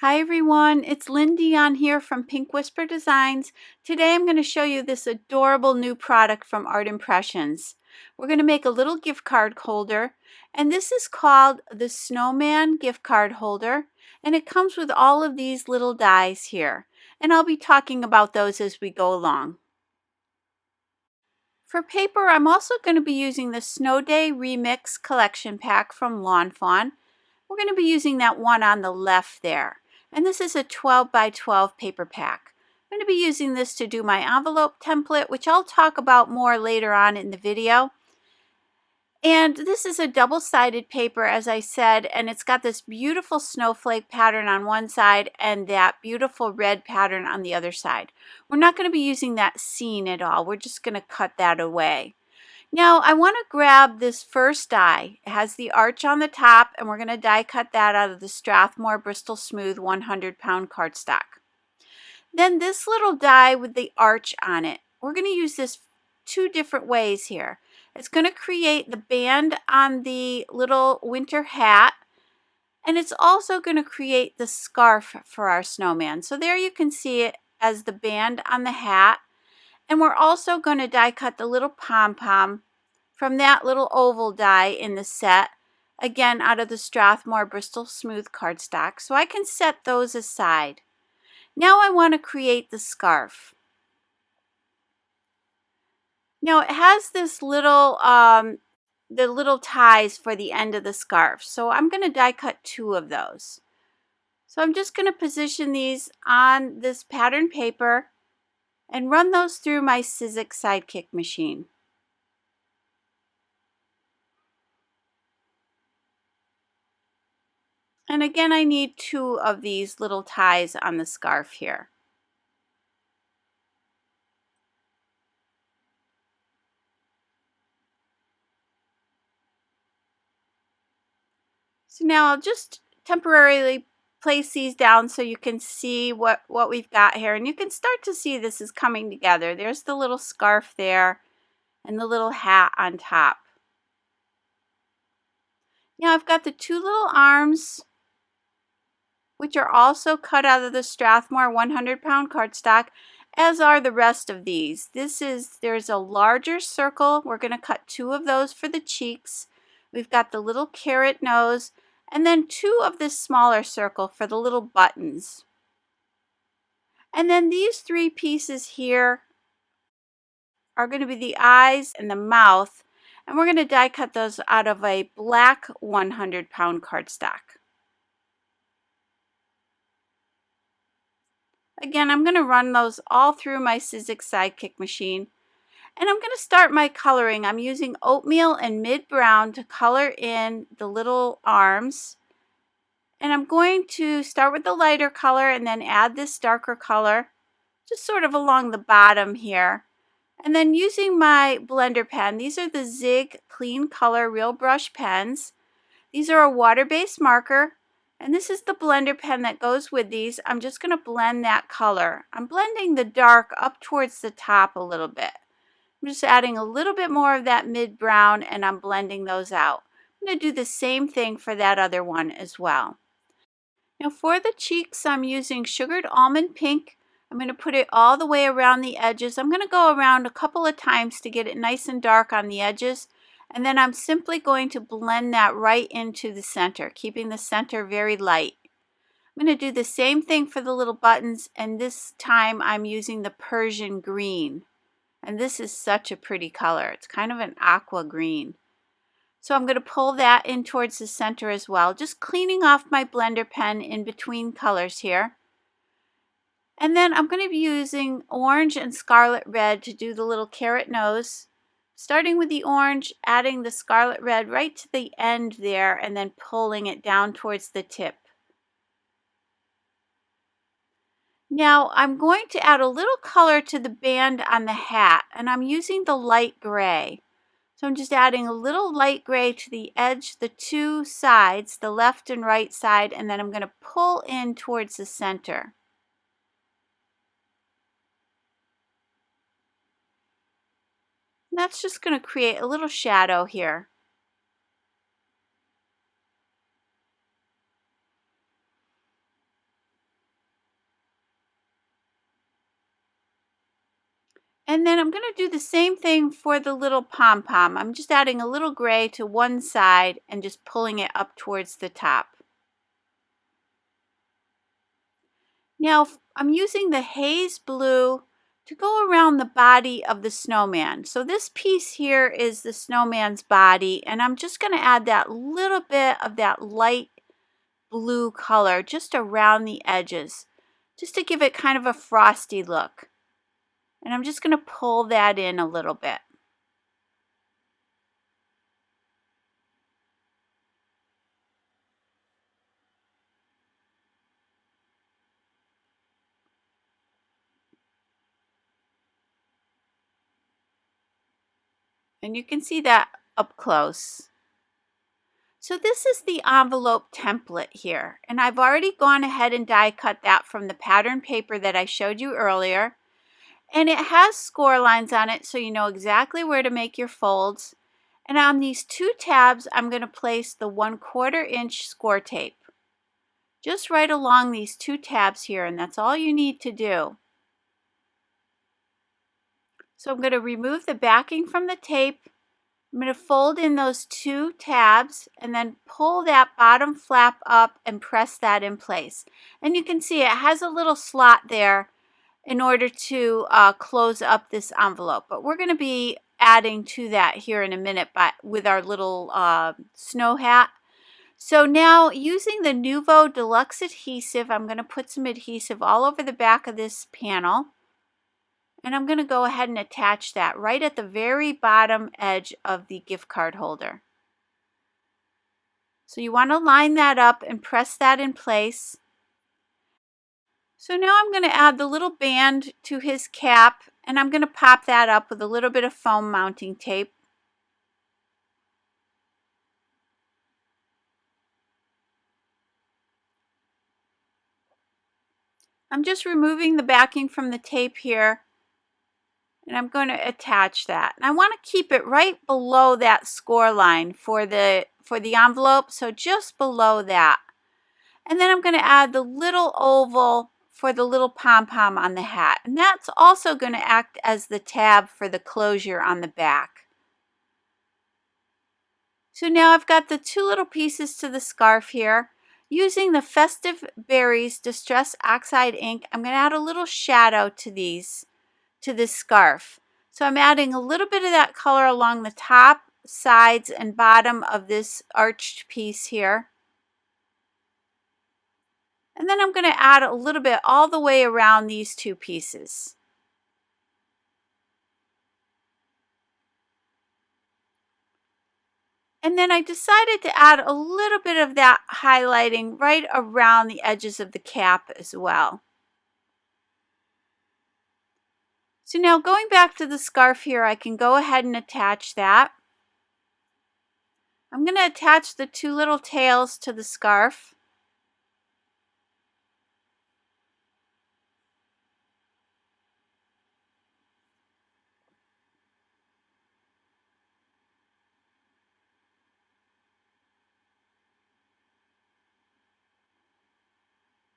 Hi everyone, it's Lindy on here from Pink Whisper Designs. Today I'm going to show you this adorable new product from Art Impressions. We're going to make a little gift card holder, and this is called the Snowman gift card holder, and it comes with all of these little dies here, and I'll be talking about those as we go along. For paper, I'm also going to be using the Snowday Remix collection pack from Fawn. We're going to be using that one on the left there. And this is a 12 by 12 paper pack. I'm going to be using this to do my envelope template, which I'll talk about more later on in the video. And this is a double-sided paper, as I said, and it's got this beautiful snowflake pattern on one side and that beautiful red pattern on the other side. We're not going to be using that scene at all. We're just going to cut that away. Now I want to grab this first die. It has the arch on the top, and we're going to die cut that out of the Strathmore Bristol Smooth 100-pound cardstock. Then this little die with the arch on it, we're going to use this two different ways here. It's going to create the band on the little winter hat, and it's also going to create the scarf for our snowman. So there you can see it as the band on the hat. And we're also going to die cut the little pom-pom from that little oval die in the set, again out of the Strathmore Bristol Smooth cardstock. So I can set those aside. Now I want to create the scarf. Now it has this little, the little ties for the end of the scarf. So I'm going to die cut two of those. So I'm just going to position these on this pattern paper and run those through my Sizzix Sidekick machine. And again, I need two of these little ties on the scarf here. So now I'll just temporarily place these down so you can see what we've got here. And you can start to see this is coming together. There's the little scarf there and the little hat on top. Now I've got the two little arms, which are also cut out of the Strathmore 100-pound cardstock, as are the rest of these. There's a larger circle. We're going to cut two of those for the cheeks. We've got the little carrot nose, and then two of this smaller circle for the little buttons. And then these three pieces here are going to be the eyes and the mouth, and we're going to die cut those out of a black 100-pound cardstock. Again, I'm going to run those all through my Sizzix Sidekick machine. And I'm going to start my coloring. I'm using Oatmeal and Mid Brown to color in the little arms. And I'm going to start with the lighter color and then add this darker color, just sort of along the bottom here. And then using my blender pen, these are the Zig Clean Color Real Brush pens. These are a water-based marker. And this is the blender pen that goes with these. I'm just going to blend that color. I'm blending the dark up towards the top a little bit. I'm just adding a little bit more of that mid brown, and I'm blending those out. I'm going to do the same thing for that other one as well. Now for the cheeks, I'm using Sugared Almond Pink. I'm going to put it all the way around the edges. I'm going to go around a couple of times to get it nice and dark on the edges. And then I'm simply going to blend that right into the center, keeping the center very light. I'm going to do the same thing for the little buttons, and this time I'm using the Persian green. And this is such a pretty color. It's kind of an aqua green. So I'm going to pull that in towards the center as well, just cleaning off my blender pen in between colors here. And then I'm going to be using orange and scarlet red to do the little carrot nose. Starting with the orange, adding the scarlet red right to the end there, and then pulling it down towards the tip. Now I'm going to add a little color to the band on the hat, and I'm using the light gray. So I'm just adding a little light gray to the edge, the two sides, the left and right side, and then I'm going to pull in towards the center. And that's just going to create a little shadow here. And then I'm going to do the same thing for the little pom-pom. I'm just adding a little gray to one side and just pulling it up towards the top. Now I'm using the Haze blue to go around the body of the snowman. So this piece here is the snowman's body, and I'm just going to add that little bit of that light blue color just around the edges, just to give it kind of a frosty look. And I'm just going to pull that in a little bit. And you can see that up close. So this is the envelope template here, and I've already gone ahead and die cut that from the pattern paper that I showed you earlier. And it has score lines on it, so you know exactly where to make your folds. And on these two tabs, I'm going to place the 1/4 inch score tape. Just right along these two tabs here, and that's all you need to do. So I'm going to remove the backing from the tape. I'm going to fold in those two tabs and then pull that bottom flap up and press that in place. And you can see it has a little slot there in order to close up this envelope. But we're going to be adding to that here in a minute with our little snow hat. So now using the Nuvo Deluxe adhesive, I'm going to put some adhesive all over the back of this panel. And I'm going to go ahead and attach that right at the very bottom edge of the gift card holder. So you want to line that up and press that in place. So now I'm going to add the little band to his cap, and I'm going to pop that up with a little bit of foam mounting tape. I'm just removing the backing from the tape here, and I'm going to attach that. And I want to keep it right below that score line for the envelope, so just below that. And then I'm going to add the little oval for the little pom-pom on the hat. And that's also going to act as the tab for the closure on the back. So now I've got the two little pieces to the scarf here. Using the Festive Berries Distress Oxide ink, I'm going to add a little shadow to this scarf. So I'm adding a little bit of that color along the top, sides, and bottom of this arched piece here. And then I'm going to add a little bit all the way around these two pieces. And then I decided to add a little bit of that highlighting right around the edges of the cap as well. So now going back to the scarf here, I can go ahead and attach that. I'm going to attach the two little tails to the scarf.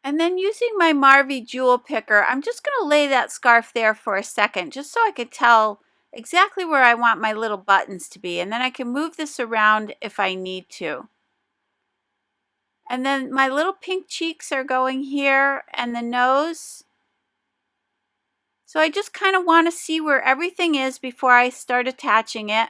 And then using my Marvy jewel picker, I'm just going to lay that scarf there for a second, just so I could tell exactly where I want my little buttons to be. And then I can move this around if I need to. And then my little pink cheeks are going here, and the nose. So I just kind of want to see where everything is before I start attaching it.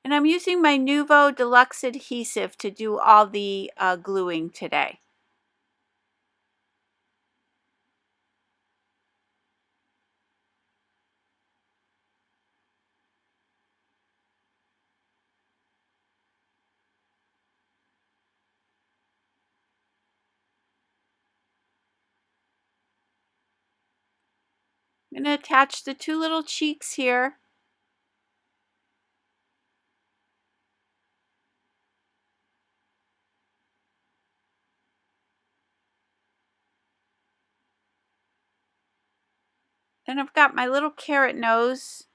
And I'm using my Nuvo Deluxe adhesive to do all the gluing today. I'm going to attach the two little cheeks here. Then I've got my little carrot nose.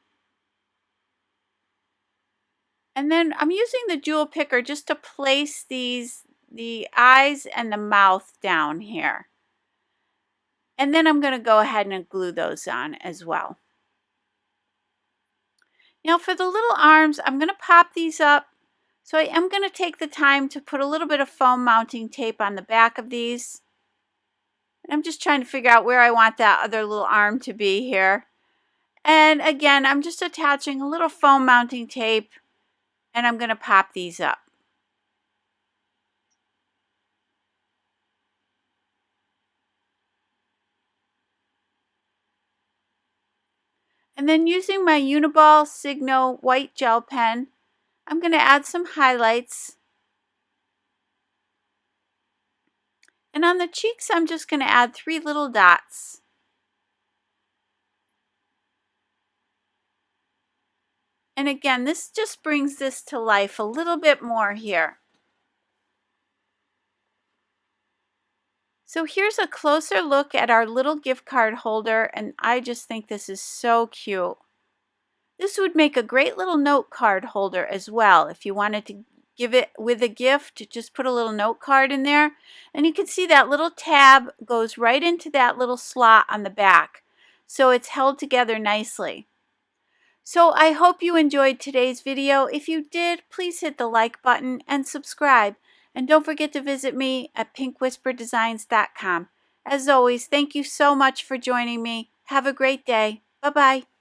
And then I'm using the jewel picker just to place the eyes and the mouth down here. And then I'm going to go ahead and glue those on as well. Now for the little arms, I'm going to pop these up. So I am going to take the time to put a little bit of foam mounting tape on the back of these. I'm just trying to figure out where I want that other little arm to be here. And again, I'm just attaching a little foam mounting tape, and I'm going to pop these up. And then using my Uniball Signo white gel pen, I'm going to add some highlights. And on the cheeks, I'm just going to add 3 little dots. And again, this just brings this to life a little bit more here. So here's a closer look at our little gift card holder, and I just think this is so cute. This would make a great little note card holder as well. If you wanted to give it with a gift, just put a little note card in there. And you can see that little tab goes right into that little slot on the back. So it's held together nicely. So I hope you enjoyed today's video. If you did, please hit the like button and subscribe. And don't forget to visit me at pinkwhisperdesigns.com. As always, thank you so much for joining me. Have a great day. Bye-bye.